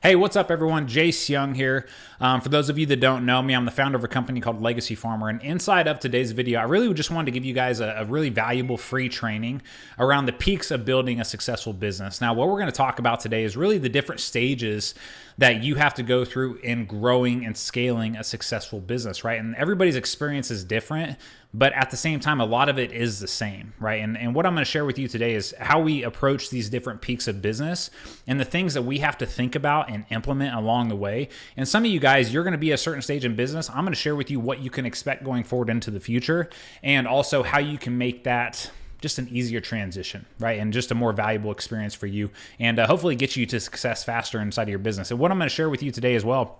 Hey, what's up, everyone? Jace Young here. For those of you that don't know me, I'm the founder of a company called Legacy Farmer. And inside of today's video, I really just wanted to give you guys a really valuable free training around the peaks of building a successful business. Now, what we're going to talk about today is really the different stages that you have to go through in growing and scaling a successful business, right? And everybody's experience is different, but at the same time, a lot of it is the same, right? And what I'm going to share with you today is how we approach these different peaks of business and the things that we have to think about and implement along the way. And some of you guys, you're going to be at a certain stage in business. I'm going to share with you what you can expect going forward into the future, and also how you can make that just an easier transition, right? And just a more valuable experience for you, and hopefully get you to success faster inside of your business. And what I'm going to share with you today as well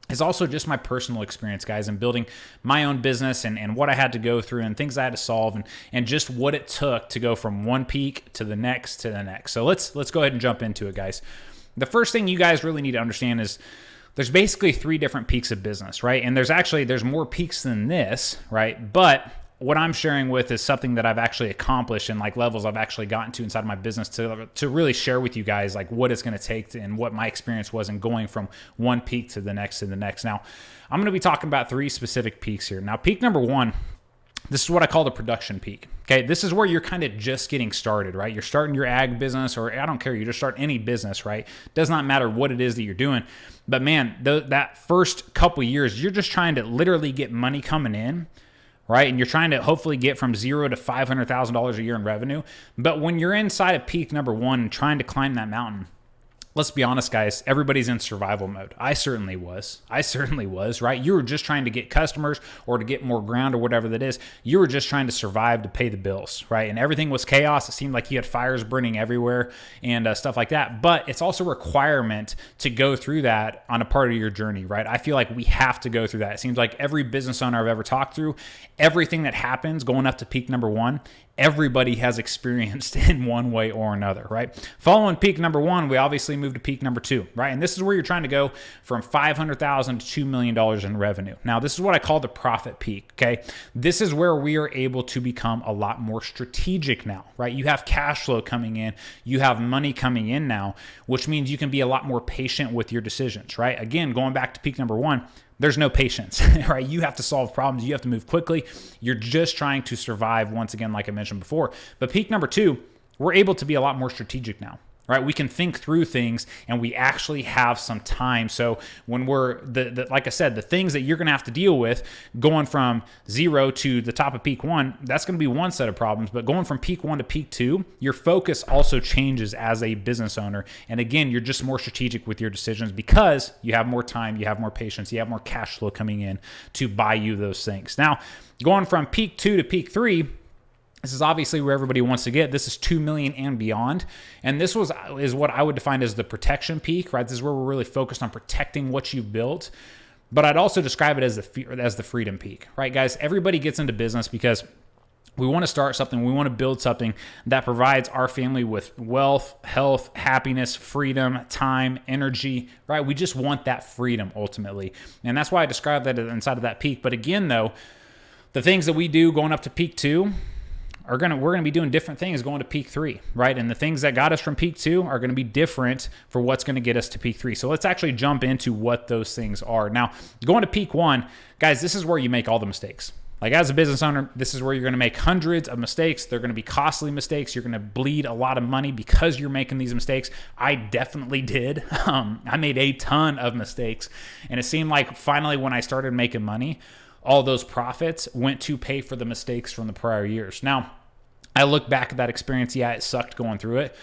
is also just my personal experience, guys, in building my own business and what I had to go through and things I had to solve and just what it took to go from one peak to the next to the next. So let's go ahead and jump into it, guys. The first thing you guys really need to understand is there's basically 3 different peaks of business, right? And there's more peaks than this, right? But what I'm sharing with is something that I've actually accomplished and like levels I've actually gotten to inside of my business to really share with you guys like what it's going to take and what my experience was in going from one peak to the next to the next. Now, I'm going to be talking about 3 specific peaks here. Now, peak number 1, this is what I call the production peak. Okay, this is where you're kind of just getting started, right? You're starting your ag business, or I don't care, you just start any business, right? Does not matter what it is that you're doing. But man, that first couple years, you're just trying to literally get money coming in, right? And you're trying to hopefully get from $0 to $500,000 a year in revenue. But when you're inside of peak number 1 and trying to climb that mountain, let's be honest, guys, everybody's in survival mode. I certainly was, right? You were just trying to get customers or to get more ground or whatever that is. You were just trying to survive to pay the bills, right? And everything was chaos. It seemed like you had fires burning everywhere and stuff like that. But it's also a requirement to go through that on a part of your journey, right? I feel like we have to go through that. It seems like every business owner I've ever talked through, everything that happens going up to peak number 1, everybody has experienced in one way or another, right? Following peak number 1, we obviously move to peak number 2, right? And this is where you're trying to go from $500,000 to $2 million in revenue. Now, this is what I call the profit peak, okay? This is where we are able to become a lot more strategic now, right? You have cash flow coming in, you have money coming in now, which means you can be a lot more patient with your decisions, right? Again, going back to peak number 1, there's no patience, right? You have to solve problems. You have to move quickly. You're just trying to survive, once again, like I mentioned before. But peak number 2, we're able to be a lot more strategic now, right? We can think through things and we actually have some time. So when we're, like I said, the things that you're going to have to deal with going from 0 to the top of peak 1, that's going to be one set of problems. But going from peak 1 to peak 2, your focus also changes as a business owner. And again, you're just more strategic with your decisions because you have more time, you have more patience, you have more cash flow coming in to buy you those things. Now, going from peak 2 to peak 3, this is obviously where everybody wants to get. This is 2 million and beyond. And this is what I would define as the protection peak, right? This is where we're really focused on protecting what you've built. But I'd also describe it as the freedom peak, right? Guys, everybody gets into business because we want to start something. We want to build something that provides our family with wealth, health, happiness, freedom, time, energy, right? We just want that freedom ultimately. And that's why I describe that inside of that peak. But again, though, the things that we do going up to peak 2, we're going to be doing different things going to peak 3, right? And the things that got us from peak 2 are going to be different for what's going to get us to peak 3. So let's actually jump into what those things are. Now, going to peak 1, guys, this is where you make all the mistakes. Like as a business owner, this is where you're going to make hundreds of mistakes. They're going to be costly mistakes. You're going to bleed a lot of money because you're making these mistakes. I definitely did. I made a ton of mistakes. And it seemed like finally when I started making money, all those profits went to pay for the mistakes from the prior years. Now, I look back at that experience. Yeah, it sucked going through it,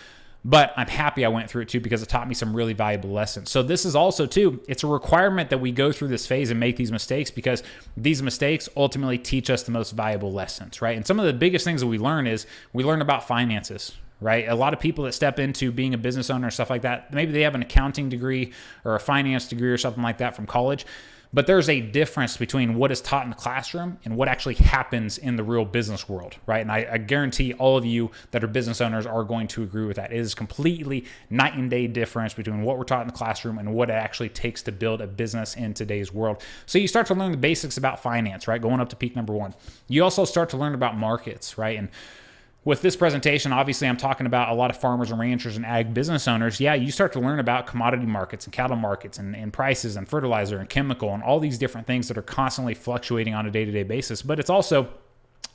but I'm happy I went through it too because it taught me some really valuable lessons. So this is also too, it's a requirement that we go through this phase and make these mistakes because these mistakes ultimately teach us the most valuable lessons, right? And some of the biggest things that we learn is we learn about finances, right? A lot of people that step into being a business owner and stuff like that, maybe they have an accounting degree or a finance degree or something like that from college. But there's a difference between what is taught in the classroom and what actually happens in the real business world, right? And I guarantee all of you that are business owners are going to agree with that. It is completely night and day difference between what we're taught in the classroom and what it actually takes to build a business in today's world. So you start to learn the basics about finance, right? Going up to peak number 1. You also start to learn about markets, right? And With this presentation, obviously I'm talking about a lot of farmers and ranchers and ag business owners. Yeah, you start to learn about commodity markets and cattle markets and prices and fertilizer and chemical and all these different things that are constantly fluctuating on a day-to-day basis. But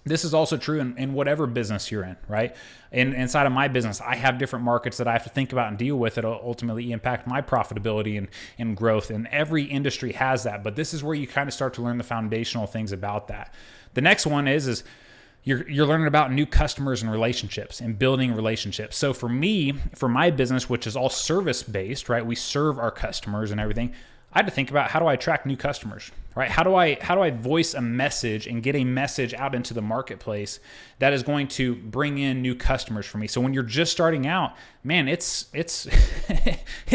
this is also true in whatever business you're in, right? Inside of my business, I have different markets that I have to think about and deal with that will ultimately impact my profitability and growth. And every industry has that. But this is where you kind of start to learn the foundational things about that. The next one is you're learning about new customers and relationships and building relationships. So for me, for my business, which is all service-based, right? We serve our customers and everything. I had to think about, how do I attract new customers, right? How do I voice a message and get a message out into the marketplace that is going to bring in new customers for me? So when you're just starting out, man, it's it's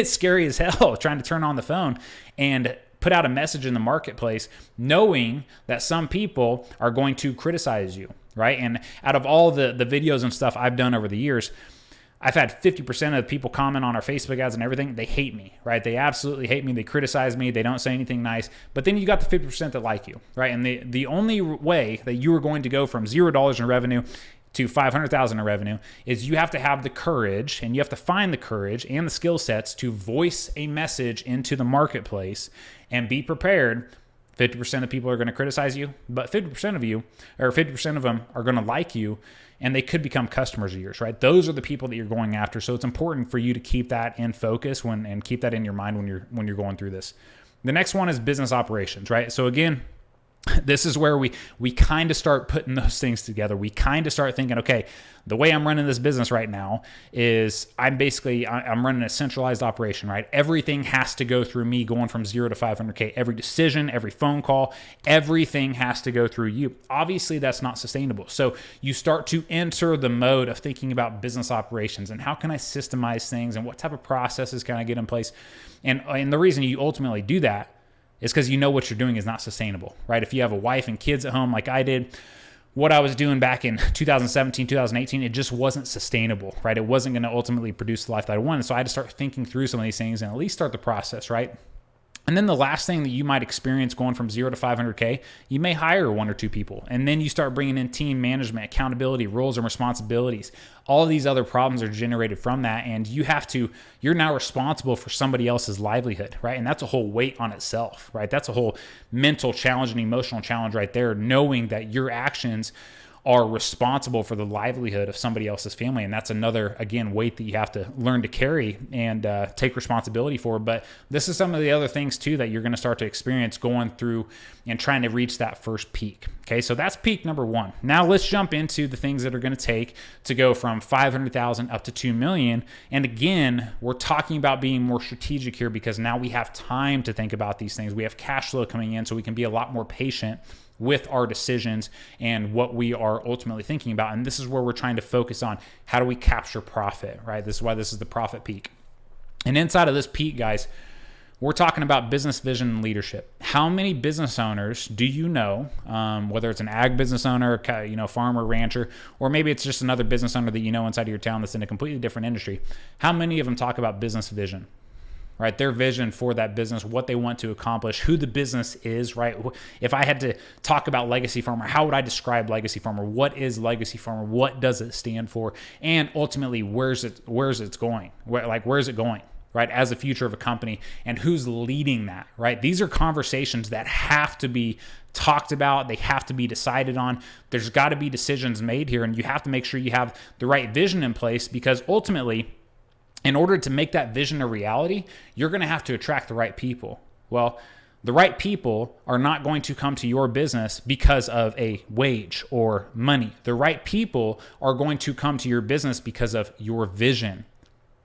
scary as hell trying to turn on the phone and put out a message in the marketplace, knowing that some people are going to criticize you, right? And out of all the videos and stuff I've done over the years, I've had 50% of the people comment on our Facebook ads and everything. They hate me, right? They absolutely hate me. They criticize me. They don't say anything nice. But then you got the 50% that like you, right? And the only way that you are going to go from $0 in revenue to $500,000 in revenue is you have to have the courage, and you have to find the courage and the skill sets to voice a message into the marketplace and be prepared. 50% of people are going to criticize you, but 50% of you, or 50% of them, are going to like you, and they could become customers of yours, right? Those are the people that you're going after. So it's important for you to keep that in focus and keep that in your mind when you're going through this. The next one is business operations, right? So again, this is where we kind of start putting those things together. We kind of start thinking, okay, the way I'm running this business right now is I'm running a centralized operation, right? Everything has to go through me, going from 0 to 500K. Every decision, every phone call, everything has to go through you. Obviously, that's not sustainable. So you start to enter the mode of thinking about business operations and how can I systemize things and what type of processes can I get in place? And the reason you ultimately do that is because you know what you're doing is not sustainable, right? If you have a wife and kids at home like I did, what I was doing back in 2017, 2018, it just wasn't sustainable, right? It wasn't going to ultimately produce the life that I wanted. So I had to start thinking through some of these things and at least start the process, right? And then the last thing that you might experience going from 0 to 500K, you may hire 1 or 2 people. And then you start bringing in team management, accountability, roles and responsibilities. All of these other problems are generated from that. And you're now responsible for somebody else's livelihood, right? And that's a whole weight on itself, right? That's a whole mental challenge and emotional challenge right there, knowing that your actions are responsible for the livelihood of somebody else's family. And that's another, again, weight that you have to learn to carry and take responsibility for. But this is some of the other things too that you're going to start to experience going through and trying to reach that first peak. Okay, so that's peak number 1. Now let's jump into the things that are going to take to go from 500,000 up to 2 million. And again, we're talking about being more strategic here because now we have time to think about these things. We have cash flow coming in, so we can be a lot more patient with our decisions and what we are ultimately thinking about. And this is where we're trying to focus on how do we capture profit, right? This is why this is the profit peak. And inside of this peak, guys, we're talking about business vision and leadership. How many business owners do you know, whether it's an ag business owner, farmer, rancher, or maybe it's just another business owner that you know inside of your town that's in a completely different industry? How many of them talk about business vision? Right, their vision for that business, what they want to accomplish, who the business is, right? If I had to talk about Legacy Farmer, how would I describe Legacy Farmer? What is Legacy Farmer? What does it stand for? And ultimately, where's it going? Where's it going, right? As a future of a company, and who's leading that, right? These are conversations that have to be talked about. They have to be decided on. There's got to be decisions made here, and you have to make sure you have the right vision in place, because ultimately, in order to make that vision a reality, you're going to have to attract the right people. Well, the right people are not going to come to your business because of a wage or money. The right people are going to come to your business because of your vision,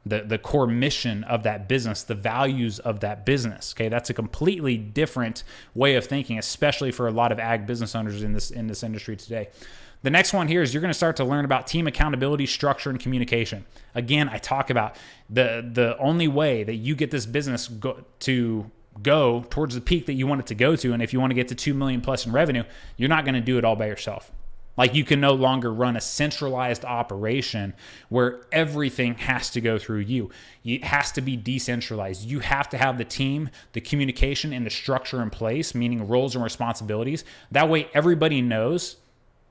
the core mission of that business, the values of that business. Okay, that's a completely different way of thinking, especially for a lot of ag business owners in this industry today. The next one here is you're going to start to learn about team accountability, structure, and communication. Again, I talk about the only way that you get this business to go towards the peak that you want it to go to, and if you want to get to 2 million plus in revenue, you're not going to do it all by yourself. Like, you can no longer run a centralized operation where everything has to go through you. It has to be decentralized. You have to have the team, the communication, and the structure in place, meaning roles and responsibilities. That way everybody knows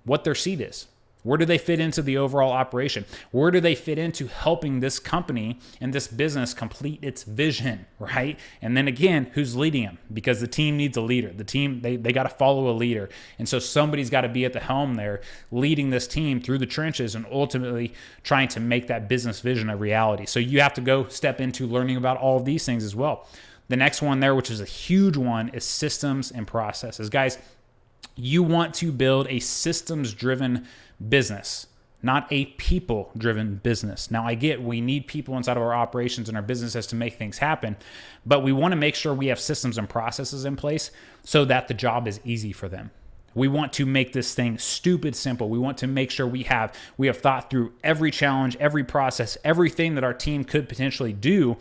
what their seat is, Where do they fit into the overall operation? Where do they fit into helping this company and this business complete its vision, right? And then again, who's leading them? Because the team needs a leader. The team, they got to follow a leader. And so somebody's got to be at the helm there, leading this team through the trenches and ultimately trying to make that business vision a reality. So you have to go step into learning about all of these things as well. The next one there, which is a huge one, is systems and processes. Guys, you want to build a systems-driven business, not a people-driven business. Now, I get we need people inside of our operations and our businesses to make things happen, but we want to make sure we have systems and processes in place so that the job is easy for them. We want to make this thing stupid simple. We want to make sure we have thought through every challenge, every process, everything that our team could potentially do,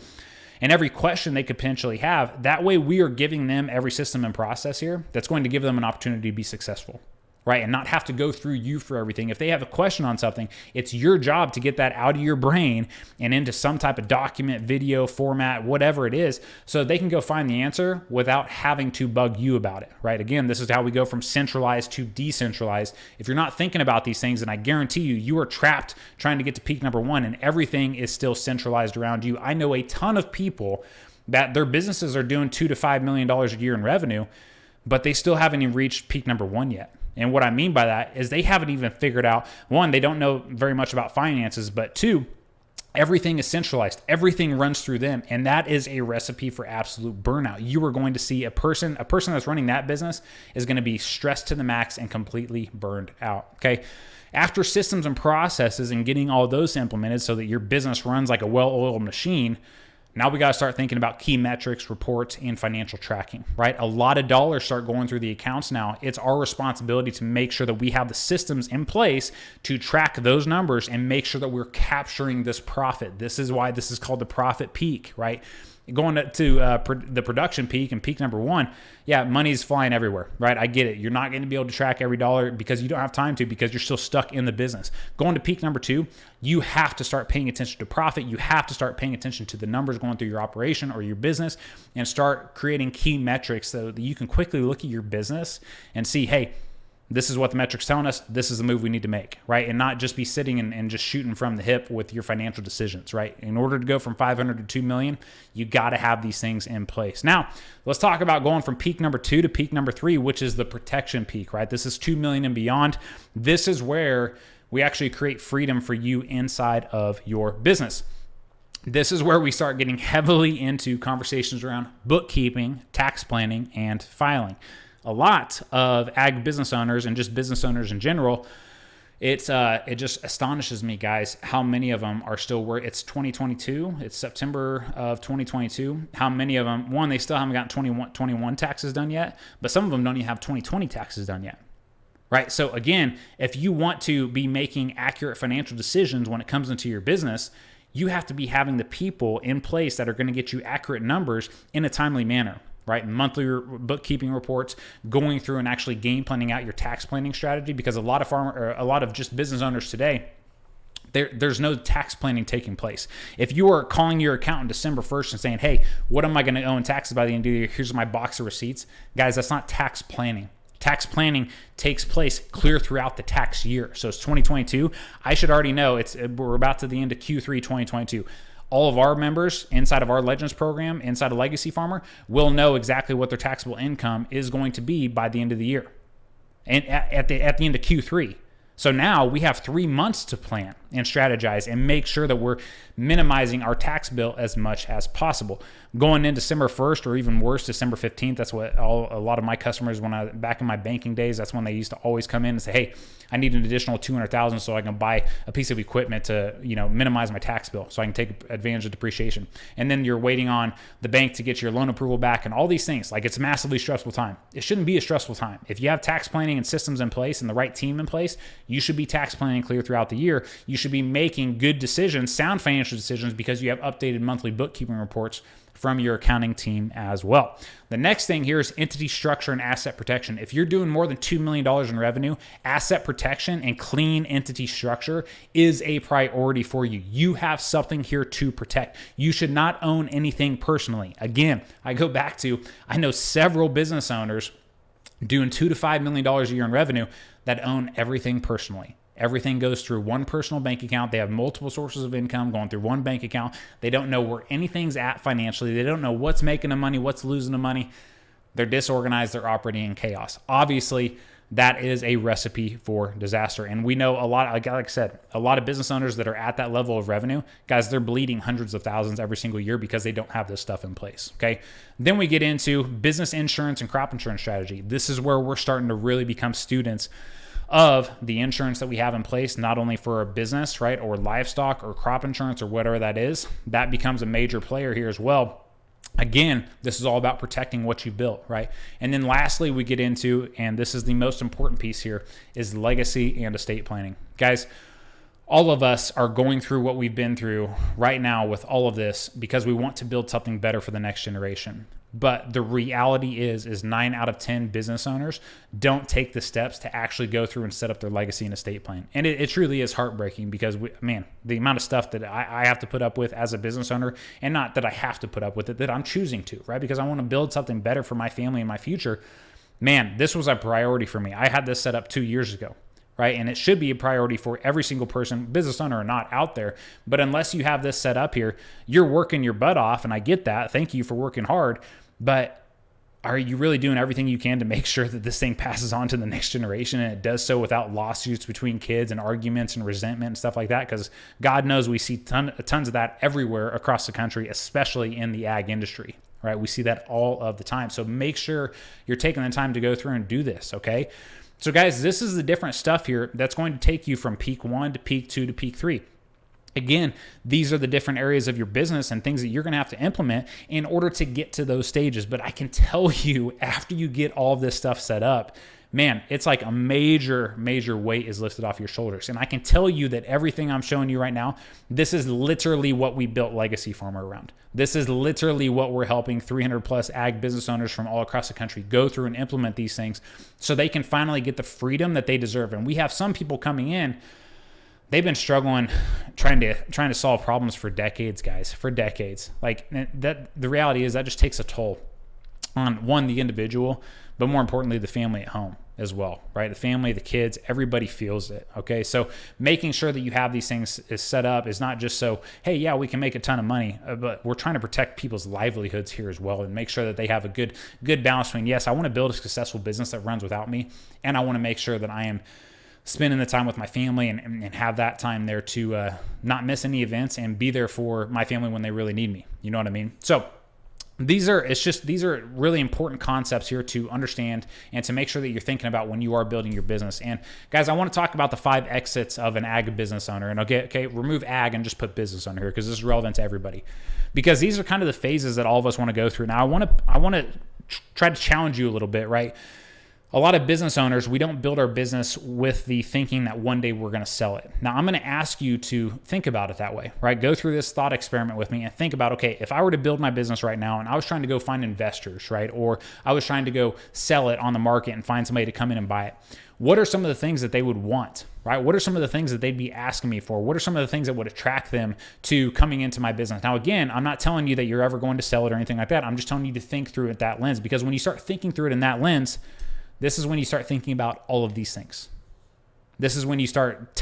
and every question they could potentially have. That way we are giving them every system and process here that's going to give them an opportunity to be successful, right? And not have to go through you for everything. If they have a question on something, it's your job to get that out of your brain and into some type of document, video format, whatever it is, so they can go find the answer without having to bug you about it, right? Again, this is how we go from centralized to decentralized. If you're not thinking about these things, then I guarantee you are trapped trying to get to peak number one and everything is still centralized around you. I know a ton of people that their businesses are doing $2 to $5 million a year in revenue, but they still haven't even reached peak number one yet. And what I mean by that is they haven't even figured out, one, they don't know very much about finances, but two, everything is centralized. Everything runs through them. And that is a recipe for absolute burnout. You are going to see a person that's running that business is going to be stressed to the max and completely burned out. Okay. After systems and processes and getting all those implemented so that your business runs like a well-oiled machine, now we got to start thinking about key metrics, reports, and financial tracking, right? A lot of dollars start going through the accounts now. It's our responsibility to make sure that we have the systems in place to track those numbers and make sure that we're capturing this profit. This is why this is called the profit peak, right? Going to the production peak and peak number one, yeah, money's flying everywhere, right? I get it. You're not going to be able to track every dollar because you don't have time to, because you're still stuck in the business. Going to peak number two, you have to start paying attention to profit. You have to start paying attention to the numbers going through your operation or your business and start creating key metrics so that you can quickly look at your business and see, hey, this is what the metric's telling us. This is the move we need to make, right? And not just be sitting and just shooting from the hip with your financial decisions, right? In order to go from 500 to 2 million, you got to have these things in place. Now, let's talk about going from peak number 2 to peak number 3, which is the protection peak, right? This is 2 million and beyond. This is where we actually create freedom for you inside of your business. This is where we start getting heavily into conversations around bookkeeping, tax planning, and filing. A lot of ag business owners and just business owners in general, it just astonishes me, guys, how many of them are still where it's 2022. It's September of 2022. How many of them, one, they still haven't gotten 21 taxes done yet, but some of them don't even have 2020 taxes done yet. Right? So again, if you want to be making accurate financial decisions when it comes into your business, you have to be having the people in place that are going to get you accurate numbers in a timely manner. Right? Monthly bookkeeping reports, going through and actually game planning out your tax planning strategy, because a lot of just business owners today, there's no tax planning taking place. If you are calling your accountant December 1st and saying, hey, what am I going to owe in taxes by the end of the year? Here's my box of receipts. Guys, that's not tax planning. Tax planning takes place clear throughout the tax year. So it's 2022. I should already know we're about to the end of Q3 2022. All of our members inside of our Legends program, inside of Legacy Farmer, will know exactly what their taxable income is going to be by the end of the year and at the end of Q3. So now we have 3 months to plan and strategize and make sure that we're minimizing our tax bill as much as possible. Going in December 1st or even worse, December 15th, that's what a lot of my customers, back in my banking days, that's when they used to always come in and say, hey, I need an additional $200,000 so I can buy a piece of equipment to, minimize my tax bill so I can take advantage of depreciation. And then you're waiting on the bank to get your loan approval back and all these things. Like, it's a massively stressful time. It shouldn't be a stressful time. If you have tax planning and systems in place and the right team in place, you should be tax planning clear throughout the year. You should be making good decisions, sound financial decisions, because you have updated monthly bookkeeping reports from your accounting team as well. The next thing here is entity structure and asset protection. If you're doing more than $2 million in revenue, asset protection and clean entity structure is a priority for you. You have something here to protect. You should not own anything personally. Again, I go back to, I know several business owners doing $2 to $5 million a year in revenue that own everything personally. Everything goes through one personal bank account. They have multiple sources of income going through one bank account. They don't know where anything's at financially. They don't know what's making the money, what's losing the money. They're disorganized. They're operating in chaos. Obviously, that is a recipe for disaster. And we know a lot, like I said, a lot of business owners that are at that level of revenue, guys, they're bleeding hundreds of thousands every single year because they don't have this stuff in place. Okay. Then we get into business insurance and crop insurance strategy. This is where we're starting to really become students of the insurance that we have in place, not only for a business, right, or livestock or crop insurance or whatever that is. That becomes a major player here as well. Again, this is all about protecting what you've built, right? And then lastly, we get into, and this is the most important piece here, is legacy and estate planning. Guys, all of us are going through what we've been through right now with all of this because we want to build something better for the next generation. But the reality is 9 out of 10 business owners don't take the steps to actually go through and set up their legacy and estate plan. And it truly is heartbreaking because, the amount of stuff that I have to put up with as a business owner, and not that I have to put up with it, that I'm choosing to, right? Because I want to build something better for my family and my future. Man, this was a priority for me. I had this set up 2 years ago. Right? And it should be a priority for every single person, business owner or not, out there. But unless you have this set up here, you're working your butt off. And I get that. Thank you for working hard. But are you really doing everything you can to make sure that this thing passes on to the next generation, and it does so without lawsuits between kids and arguments and resentment and stuff like that? Because God knows we see tons of that everywhere across the country, especially in the ag industry. Right? We see that all of the time. So make sure you're taking the time to go through and do this. Okay. So guys, this is the different stuff here that's going to take you from peak 1 to peak 2 to peak 3. Again, these are the different areas of your business and things that you're going to have to implement in order to get to those stages. But I can tell you, after you get all of this stuff set up, man, it's like a major weight is lifted off your shoulders. And I can tell you that everything I'm showing you right now, this is literally what we built Legacy Farmer around. This is literally what we're helping 300 plus ag business owners from all across the country go through and implement these things so they can finally get the freedom that they deserve. And we have some people coming in, they've been struggling trying to solve problems for decades, guys, for decades. Like that, the reality is that just takes a toll on one, the individual, but more importantly, the family at home as well, right? The family, the kids, everybody feels it. Okay. So making sure that you have these things is set up is not just so, hey, yeah, we can make a ton of money, but we're trying to protect people's livelihoods here as well and make sure that they have a good balance between, yes, I want to build a successful business that runs without me. And I want to make sure that I am spending the time with my family and have that time there to not miss any events and be there for my family when they really need me. You know what I mean? So these are really important concepts here to understand and to make sure that you're thinking about when you are building your business. And guys, I want to talk about the 5 exits of an ag business owner. And okay, remove ag and just put business owner here because this is relevant to everybody. Because these are kind of the phases that all of us want to go through. Now, I want to try to challenge you a little bit, right? A lot of business owners, we don't build our business with the thinking that one day we're going to sell it. Now, I'm going to ask you to think about it that way, right? Go through this thought experiment with me and think about, okay, if I were to build my business right now and I was trying to go find investors, right? Or I was trying to go sell it on the market and find somebody to come in and buy it. What are some of the things that they would want, right? What are some of the things that they'd be asking me for? What are some of the things that would attract them to coming into my business? Now, again, I'm not telling you that you're ever going to sell it or anything like that. I'm just telling you to think through it that lens, because when you start thinking through it in that lens, this is when you start thinking about all of these things. This is when you start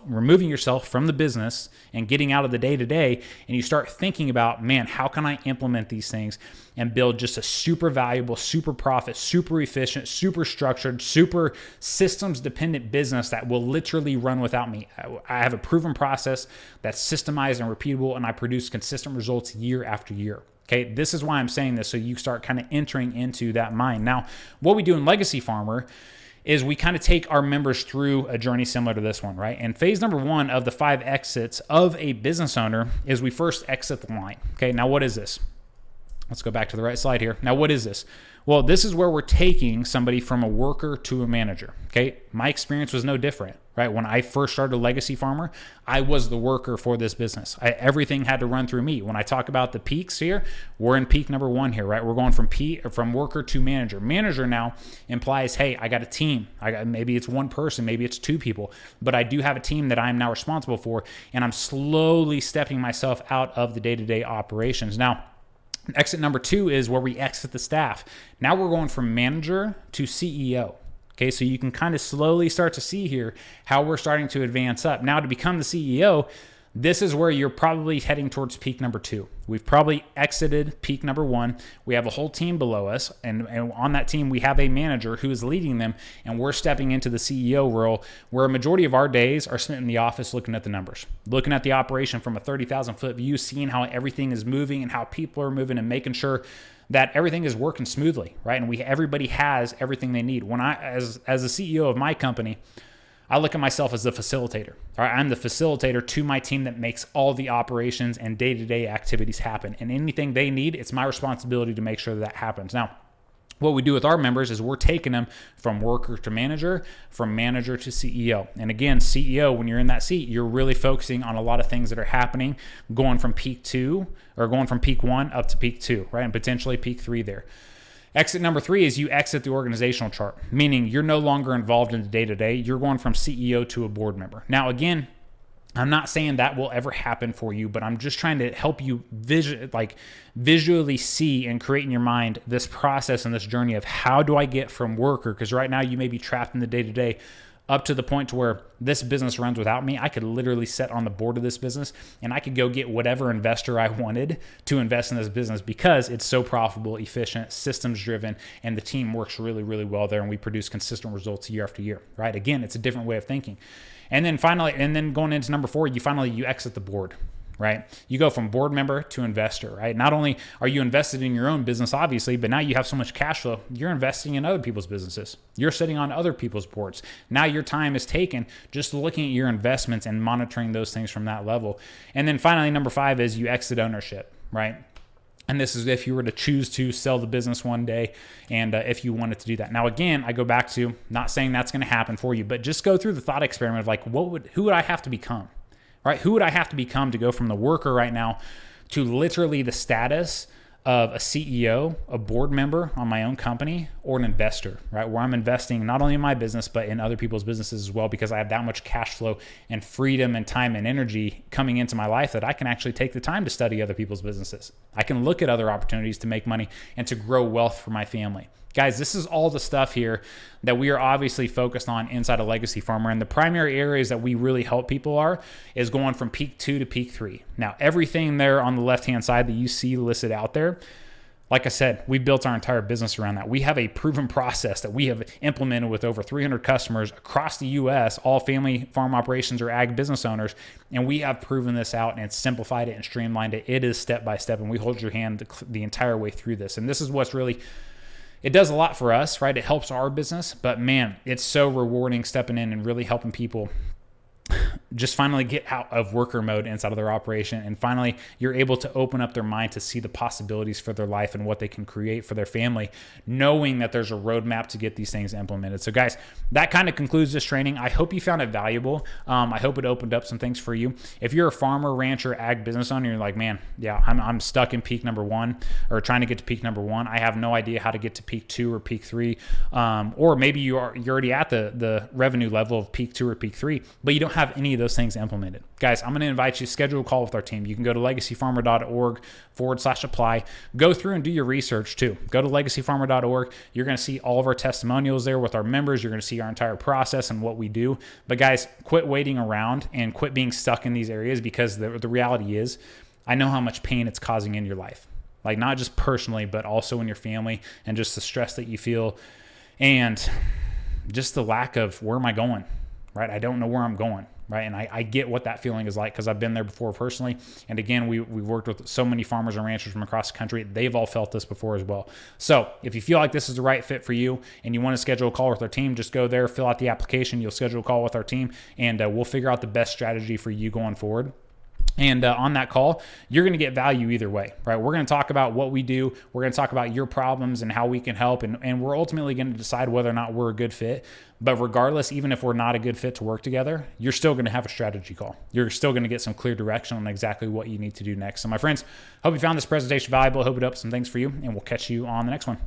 removing yourself from the business and getting out of the day-to-day, and you start thinking about, man, how can I implement these things and build just a super valuable, super profit, super efficient, super structured, super systems-dependent business that will literally run without me. I have a proven process that's systemized and repeatable, and I produce consistent results year after year. Okay, this is why I'm saying this, so you start kind of entering into that mind. Now, what we do in Legacy Farmer is we kind of take our members through a journey similar to this one, right? And phase number 1 of the 5 exits of a business owner is we first exit the line. Okay, now what is this? Let's go back to the right slide here. Now, what is this? Well, this is where we're taking somebody from a worker to a manager. Okay, my experience was no different, right? When I first started Legacy Farmer, I was the worker for this business. Everything had to run through me. When I talk about the peaks here, we're in peak number 1 here, right? We're going from worker to manager. Manager now implies, hey, I got a team. Maybe it's one person, maybe it's 2 people, but I do have a team that I'm now responsible for, and I'm slowly stepping myself out of the day-to-day operations. Now, exit number 2 is where we exit the staff. Now we're going from manager to CEO. Okay, so you can kind of slowly start to see here how we're starting to advance up. Now, to become the CEO, this is where you're probably heading towards peak number 2. We've probably exited peak number 1. We have a whole team below us, and on that team, we have a manager who is leading them, and we're stepping into the CEO role, where a majority of our days are spent in the office looking at the numbers, looking at the operation from a 30,000-foot view, seeing how everything is moving and how people are moving, and making sure that everything is working smoothly, right? And everybody has everything they need. When as the CEO of my company, I look at myself as the facilitator. All right, I'm the facilitator to my team that makes all the operations and day-to-day activities happen. And anything they need, it's my responsibility to make sure that happens. Now, what we do with our members is we're taking them from worker to manager, from manager to CEO. And again, CEO, when you're in that seat, you're really focusing on a lot of things that are happening, going from peak 2 or going from peak 1 up to peak 2, right? And potentially peak 3 there. Exit number 3 is you exit the organizational chart, meaning you're no longer involved in the day-to-day. You're going from CEO to a board member. Now, again, I'm not saying that will ever happen for you, but I'm just trying to help you visually see and create in your mind this process and this journey of how do I get from worker, because right now you may be trapped in the day-to-day, up to the point to where this business runs without me. I could literally sit on the board of this business and I could go get whatever investor I wanted to invest in this business because it's so profitable, efficient, systems driven, and the team works really, really well there, and we produce consistent results year after year, right? Again, it's a different way of thinking. And then finally, going into number 4, you exit the board, right? You go from board member to investor, right? Not only are you invested in your own business, obviously, but now you have so much cash flow, you're investing in other people's businesses. You're sitting on other people's boards. Now your time is taken just looking at your investments and monitoring those things from that level. And then finally, number 5 is you exit ownership, right? And this is if you were to choose to sell the business one day, and if you wanted to do that. Now, again, I go back to not saying that's going to happen for you, but just go through the thought experiment of like, who would I have to become, right? Who would I have to become to go from the worker right now to literally the status of a CEO, a board member on my own company, or an investor, right? Where I'm investing not only in my business, but in other people's businesses as well, because I have that much cash flow and freedom and time and energy coming into my life that I can actually take the time to study other people's businesses. I can look at other opportunities to make money and to grow wealth for my family. Guys, this is all the stuff here that we are obviously focused on inside a Legacy Farmer. And the primary areas that we really help people is going from peak 2 to peak 3. Now, everything there on the left-hand side that you see listed out there, like I said, we built our entire business around that. We have a proven process that we have implemented with over 300 customers across the U.S., all family farm operations or ag business owners, and we have proven this out and simplified it and streamlined it. It is step by step, and we hold your hand the entire way through this. And this is what's really... It does a lot for us, right? It helps our business, but man, it's so rewarding stepping in and really helping people just finally get out of worker mode inside of their operation. And finally, you're able to open up their mind to see the possibilities for their life and what they can create for their family, knowing that there's a roadmap to get these things implemented. So guys, that kind of concludes this training. I hope you found it valuable. I hope it opened up some things for you. If you're a farmer, rancher, ag business owner, you're like, man, yeah, I'm stuck in peak number 1 or trying to get to peak number 1. I have no idea how to get to peak 2 or peak 3. Or maybe you're already at the revenue level of peak 2 or peak 3, but you don't have any of those things implemented. Guys, I'm going to invite you to schedule a call with our team. You can go to legacyfarmer.org/apply. Go through and do your research too. Go to legacyfarmer.org. You're going to see all of our testimonials there with our members. You're going to see our entire process and what we do. But guys, quit waiting around and quit being stuck in these areas, because the reality is, I know how much pain it's causing in your life. Like, not just personally, but also in your family, and just the stress that you feel and just the lack of where am I going, right? I don't know where I'm going. Right. And I get what that feeling is like, because I've been there before personally. And again, we've worked with so many farmers and ranchers from across the country. They've all felt this before as well. So if you feel like this is the right fit for you and you want to schedule a call with our team, just go there, fill out the application. You'll schedule a call with our team, and we'll figure out the best strategy for you going forward. And on that call, you're going to get value either way, right? We're going to talk about what we do. We're going to talk about your problems and how we can help. And we're ultimately going to decide whether or not we're a good fit. But regardless, even if we're not a good fit to work together, you're still going to have a strategy call. You're still going to get some clear direction on exactly what you need to do next. So my friends, hope you found this presentation valuable. Hope it opened up some things for you, and we'll catch you on the next one.